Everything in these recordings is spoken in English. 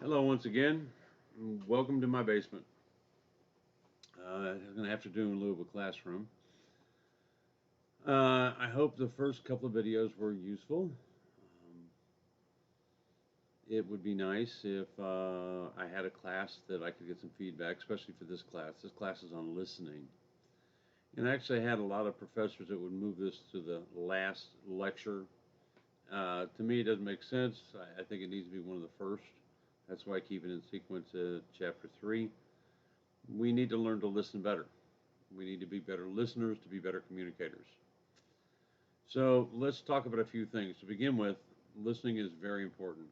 Hello once again. Welcome to my basement. I'm going to have to do in lieu of a classroom. I hope the first couple of videos were useful. It would be nice if I had a class that I could get some feedback, especially for this class. This class is on listening. And I actually had a lot of professors that would move this to the last lecture. To me, it doesn't make sense. I think it needs to be one of the first. That's why I keep it in sequence chapter 3. We need to learn to listen better. We need to be better listeners to be better communicators. So let's talk about a few things. To begin with, listening is very important.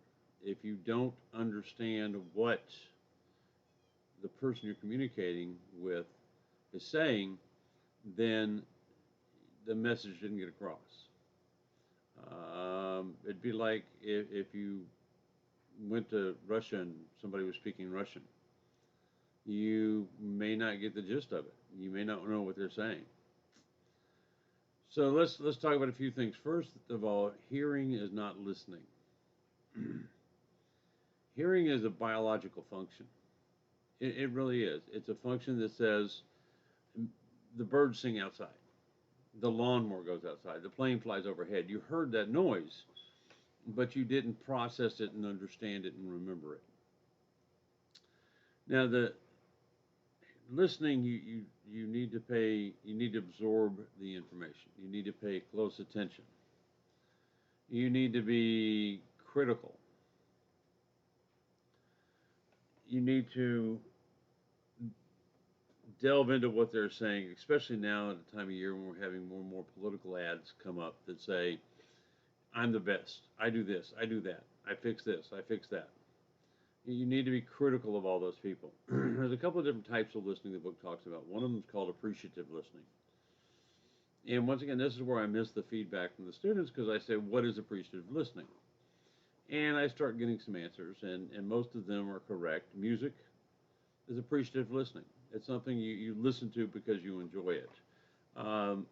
If you don't understand what the person you're communicating with is saying, then the message didn't get across. It'd be like if you went to Russia and somebody was speaking Russian. You may not get the gist of it. You may not know what they're saying. So let's talk about a few things. First of all, hearing is not listening. Hearing is a biological function. It really is. It's a function that says the birds sing outside, the lawnmower goes outside, the plane flies overhead. You heard that noise, but you didn't process it and understand it and remember it. Now the listening, you need to you need to absorb the information. You need to pay close attention. You need to be critical. You need to delve into what they're saying, especially now at the time of year when we're having more and more political ads come up that say, I'm the best, I do this, I do that, I fix this, I fix that. You need to be critical of all those people. There's a couple of different types of listening the book talks about. One of them is called appreciative listening. And once again, this is where I miss the feedback from the students because I say, what is appreciative listening? And I start getting some answers, and most of them are correct. Music is appreciative listening. It's something you listen to because you enjoy it.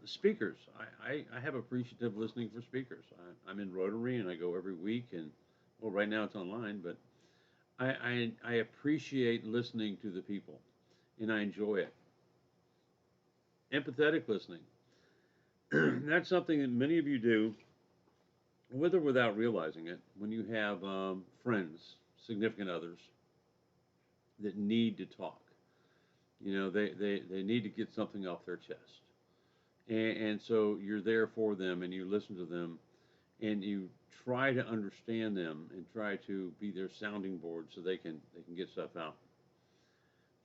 Speakers, I have appreciative listening for speakers. I'm in Rotary and I go every week, and well, right now it's online, but I appreciate listening to the people and I enjoy it. Empathetic listening, that's something that many of you do with or without realizing it when you have friends, significant others that need to talk. You know, they need to get something off their chest. And so you're there for them and you listen to them and you try to understand them and try to be their sounding board so they can get stuff out.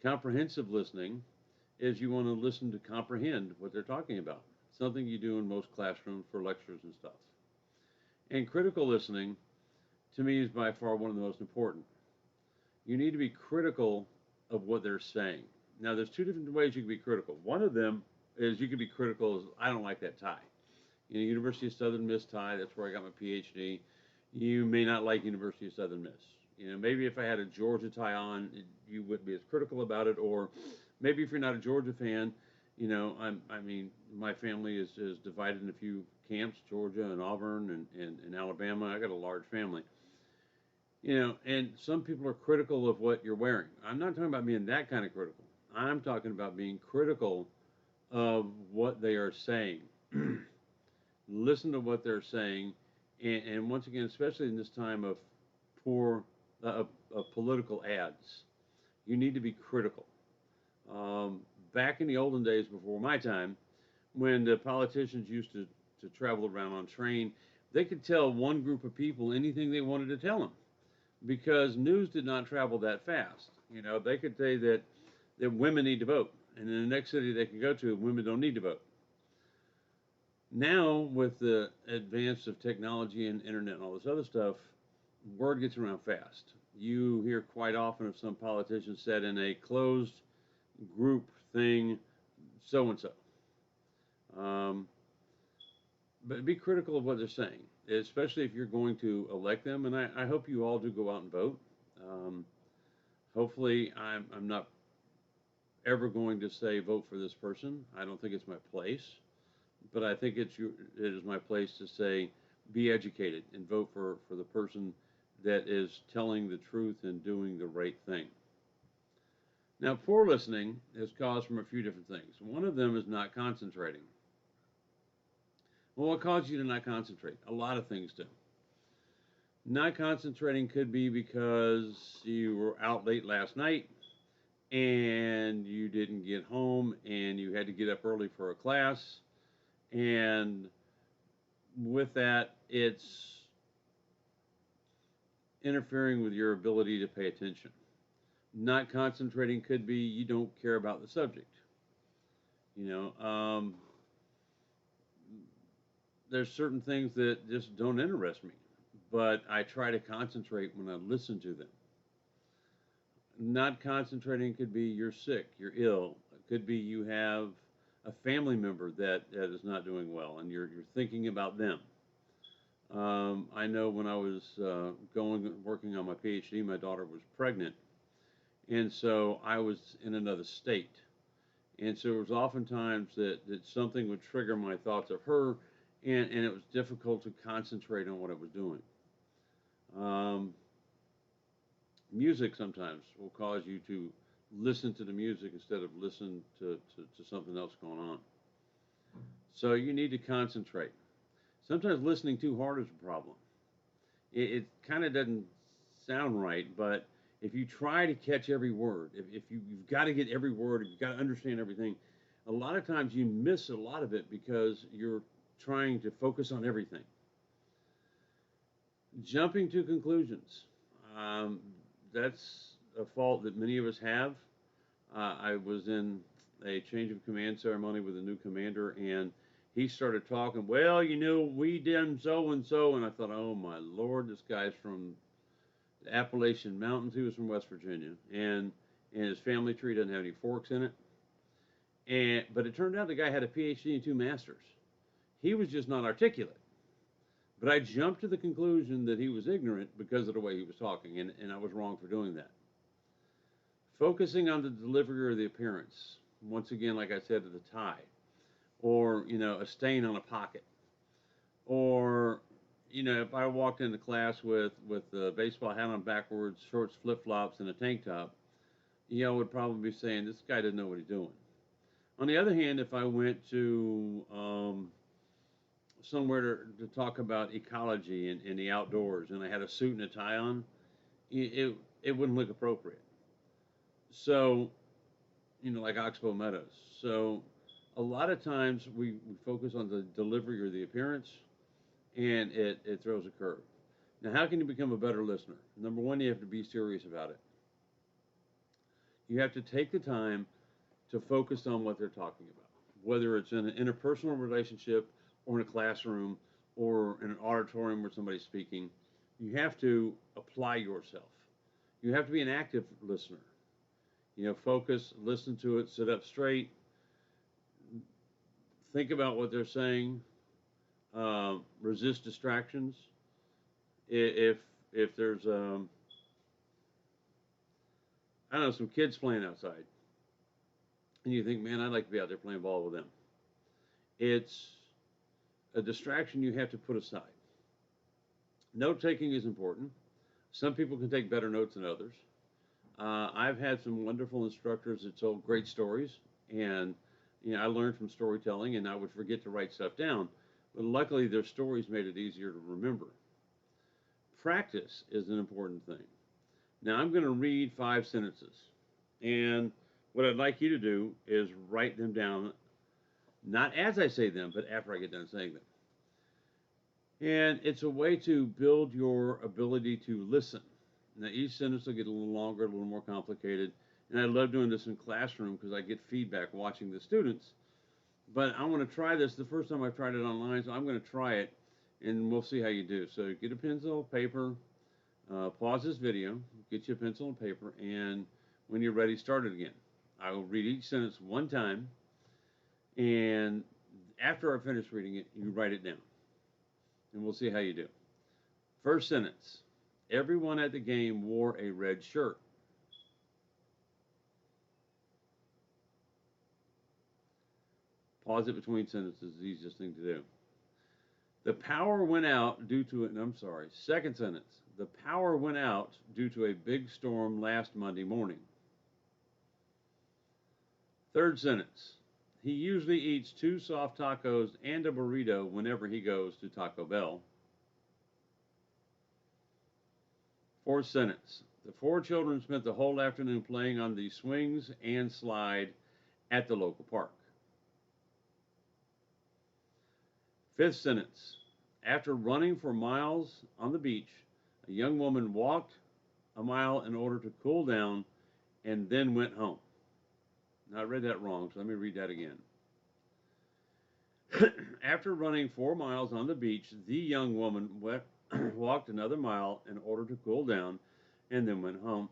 Comprehensive listening is you want to listen to comprehend what they're talking about. Something you do in most classrooms for lectures and stuff. And critical listening, to me, is by far one of the most important. You need to be critical of what they're saying. Now, there's two different ways you can be critical. One of them is you can be critical as, I don't like that tie. You know, University of Southern Miss tie, that's where I got my PhD. You may not like University of Southern Miss. You know, maybe if I had a Georgia tie on, you wouldn't be as critical about it. Or maybe if you're not a Georgia fan, you know, I mean, my family is divided in a few camps, Georgia and Auburn and Alabama. I got a large family. You know, and some people are critical of what you're wearing. I'm not talking about being that kind of critical. I'm talking about being critical of what they are saying. Listen to what they're saying, and once again, especially in this time of poor of political ads, you need to be critical. Back in the olden days, before my time, when the politicians used to travel around on train, they could tell one group of people anything they wanted to tell them because news did not travel that fast. You know, they could say that women need to vote, and in the next city they can go to, women don't need to vote. Now, with the advance of technology and internet and all this other stuff, word gets around fast. You hear quite often of some politician said in a closed group thing, so and so. But be critical of what they're saying, especially if you're going to elect them. And I hope you all do go out and vote. Um, Hopefully, I'm not ever going to say vote for this person. I don't think it's my place. But I think it is my place to say be educated and vote for the person that is telling the truth and doing the right thing. Now, poor listening is caused from a few different things. One of them is not concentrating. Well, what causes you to not concentrate? A lot of things do. Not concentrating could be because you were out late last night and you didn't get home and you had to get up early for a class. And with that, it's interfering with your ability to pay attention. Not concentrating could be you don't care about the subject. You know, there's certain things that just don't interest me, but I try to concentrate when I listen to them. Not concentrating could be you're sick, you're ill. It could be you have a family member that is not doing well, and you're thinking about them. I know when I was going working on my PhD, my daughter was pregnant, and so I was in another state, and so it was oftentimes that something would trigger my thoughts of her, and it was difficult to concentrate on what I was doing. Um, Music sometimes will cause you to listen to the music instead of listen to something else going on. So you need to concentrate. Sometimes listening too hard is a problem. It kind of doesn't sound right, but if you try to catch every word, if you've got to get every word, if you've got to understand everything, a lot of times you miss a lot of it because you're trying to focus on everything. Jumping to conclusions. Um, that's a fault that many of us have. I was in a change of command ceremony with a new commander, and he started talking. Well, you know, we did so and so, and I thought, oh my lord, this guy's from the Appalachian Mountains. He was from West Virginia, and his family tree doesn't have any forks in it. And but it turned out the guy had a PhD and two masters. He was just not articulate. But I jumped to the conclusion that he was ignorant because of the way he was talking, and I was wrong for doing that. Focusing on the delivery or the appearance, once again, like I said, of the tie, or a stain on a pocket, or if I walked into class with a baseball hat on backwards, shorts, flip flops, and a tank top, would probably be saying this guy doesn't know what he's doing. On the other hand, if I went to somewhere to talk about ecology and the outdoors, and I had a suit and a tie on, it wouldn't look appropriate. So, like Oxbow Meadows. So, a lot of times we focus on the delivery or the appearance, and it throws a curve. Now, how can you become a better listener? Number one, you have to be serious about it. You have to take the time to focus on what they're talking about, whether it's in an interpersonal relationship or in a classroom or in an auditorium where somebody's speaking. You have to apply yourself. You have to be an active listener. Focus, listen to it, sit up straight, think about what they're saying, resist distractions. If there's I don't know, some kids playing outside, and you think, man, I'd like to be out there playing ball with them. It's a distraction you have to put aside. Note taking is important. Some people can take better notes than others. I've had some wonderful instructors that told great stories, and I learned from storytelling, and I would forget to write stuff down. But luckily, their stories made it easier to remember. Practice is an important thing. Now, I'm going to read 5 sentences, and what I'd like you to do is write them down, not as I say them, but after I get done saying them. And it's a way to build your ability to listen. Now, each sentence will get a little longer, a little more complicated. And I love doing this in classroom because I get feedback watching the students. But I want to try this the first time I've tried it online, so I'm going to try it, and we'll see how you do. So get a pencil, paper, pause this video, get you a pencil and paper, and when you're ready, start it again. I will read each sentence one time, and after I finish reading it, you write it down, and we'll see how you do. First sentence. Everyone at the game wore a red shirt. Pause it between sentences is the easiest thing to do. The power went out due to it, and I'm sorry. Second sentence. The power went out due to a big storm last Monday morning. Third sentence. He usually eats 2 soft tacos and a burrito whenever he goes to Taco Bell. Fourth sentence. The 4 children spent the whole afternoon playing on the swings and slide at the local park. Fifth sentence. After running for miles on the beach, a young woman walked a mile in order to cool down and then went home. Now, I read that wrong, so let me read that again. After running 4 miles on the beach, the young woman walked another mile in order to cool down and then went home.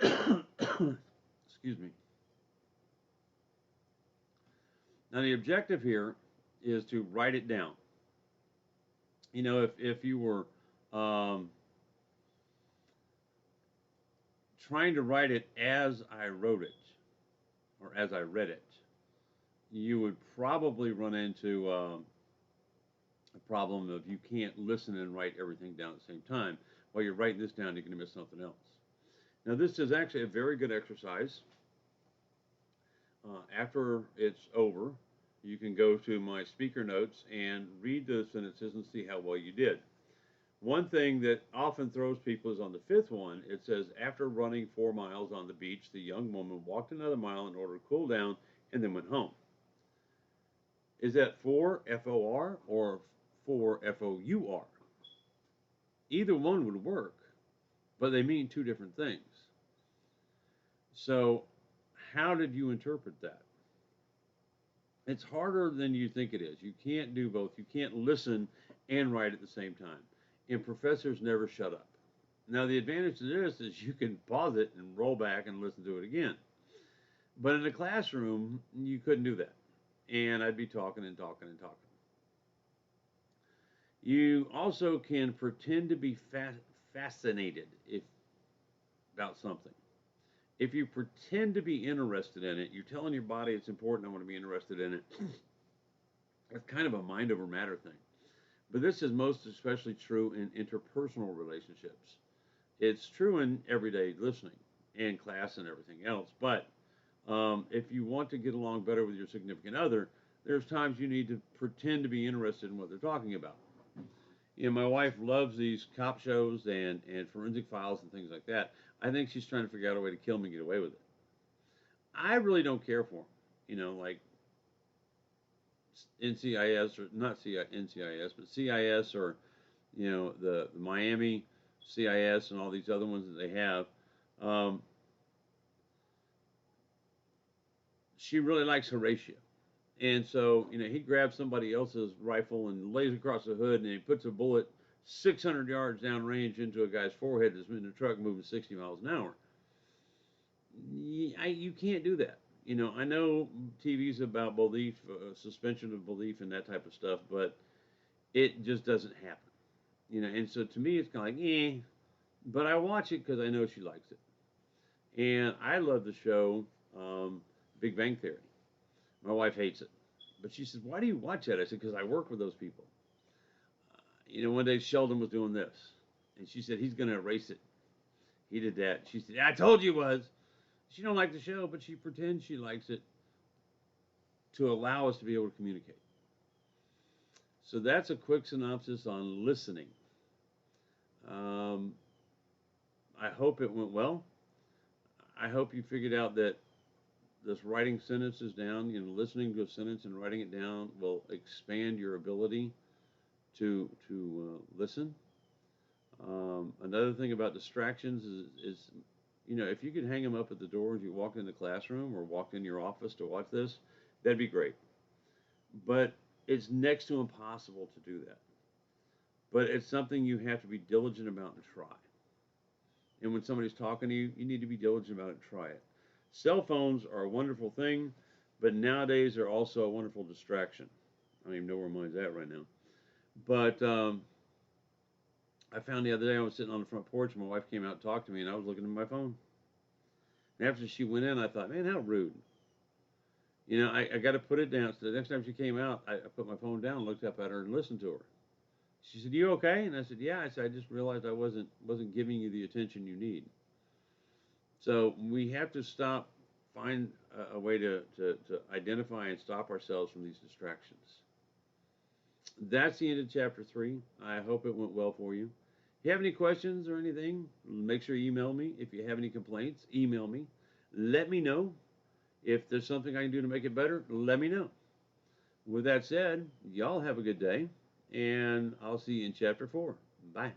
Excuse me. Now, the objective here is to write it down. You know, if you were trying to write it as I wrote it or as I read it, you would probably run into a problem of you can't listen and write everything down at the same time. While you're writing this down, you're going to miss something else. Now, this is actually a very good exercise. After it's over, you can go to my speaker notes and read the sentences and see how well you did. One thing that often throws people is on the fifth one. It says, after running 4 miles on the beach, the young woman walked another mile in order to cool down and then went home. Is that for F-O-R or for F-O-U-R? Either one would work, but they mean 2 different things. So how did you interpret that? It's harder than you think it is. You can't do both. You can't listen and write at the same time. And professors never shut up. Now, the advantage to this is you can pause it and roll back and listen to it again. But in a classroom, you couldn't do that. And I'd be talking and talking and talking. You also can pretend to be fascinated about something. If you pretend to be interested in it, you're telling your body it's important, I want to be interested in it. It's kind of a mind over matter thing. But this is most especially true in interpersonal relationships. It's true in everyday listening and class and everything else. But if you want to get along better with your significant other, there's times you need to pretend to be interested in what they're talking about. You know, my wife loves these cop shows and forensic files and things like that. I think she's trying to figure out a way to kill me and get away with it. I really don't care for them. You know, like NCIS or not NCIS, but CIS or, you know, the Miami CIS and all these other ones that they have. She really likes Horatio. And so, you know, he grabs somebody else's rifle and lays across the hood and he puts a bullet 600 yards downrange into a guy's forehead that's in a truck moving 60 miles an hour. You can't do that. You know, I know TV's about belief, suspension of belief and that type of stuff, but it just doesn't happen. You know, and so to me it's kind of like, but I watch it because I know she likes it. And I love the show Big Bang Theory. My wife hates it. But she says, why do you watch that? I said, because I work with those people. You know, one day Sheldon was doing this. And she said, he's going to erase it. He did that. She said, I told you he was. She don't like the show, but she pretends she likes it to allow us to be able to communicate. So that's a quick synopsis on listening. I hope it went well. I hope you figured out that this writing sentences down, you know, listening to a sentence and writing it down will expand your ability to listen. Another thing about distractions is, you know, if you could hang them up at the door as you walk in the classroom or walk in your office to watch this, that'd be great. But it's next to impossible to do that. But it's something you have to be diligent about and try. And when somebody's talking to you, you need to be diligent about it and try it. Cell phones are a wonderful thing, but nowadays they're also a wonderful distraction. I don't even know where mine's at right now. But I found the other day I was sitting on the front porch and my wife came out and talked to me and I was looking at my phone. And after she went in, I thought, man, how rude. You know, I got to put it down. So the next time she came out, I put my phone down, looked up at her and listened to her. She said, "You okay?" And I said, "Yeah." I said, "I just realized I wasn't giving you the attention you need." So we have to stop, find a way to identify and stop ourselves from these distractions. That's the end of chapter 3. I hope it went well for you. If you have any questions or anything, make sure you email me. If you have any complaints, email me. Let me know. If there's something I can do to make it better, let me know. With that said, y'all have a good day, and I'll see you in chapter 4. Bye.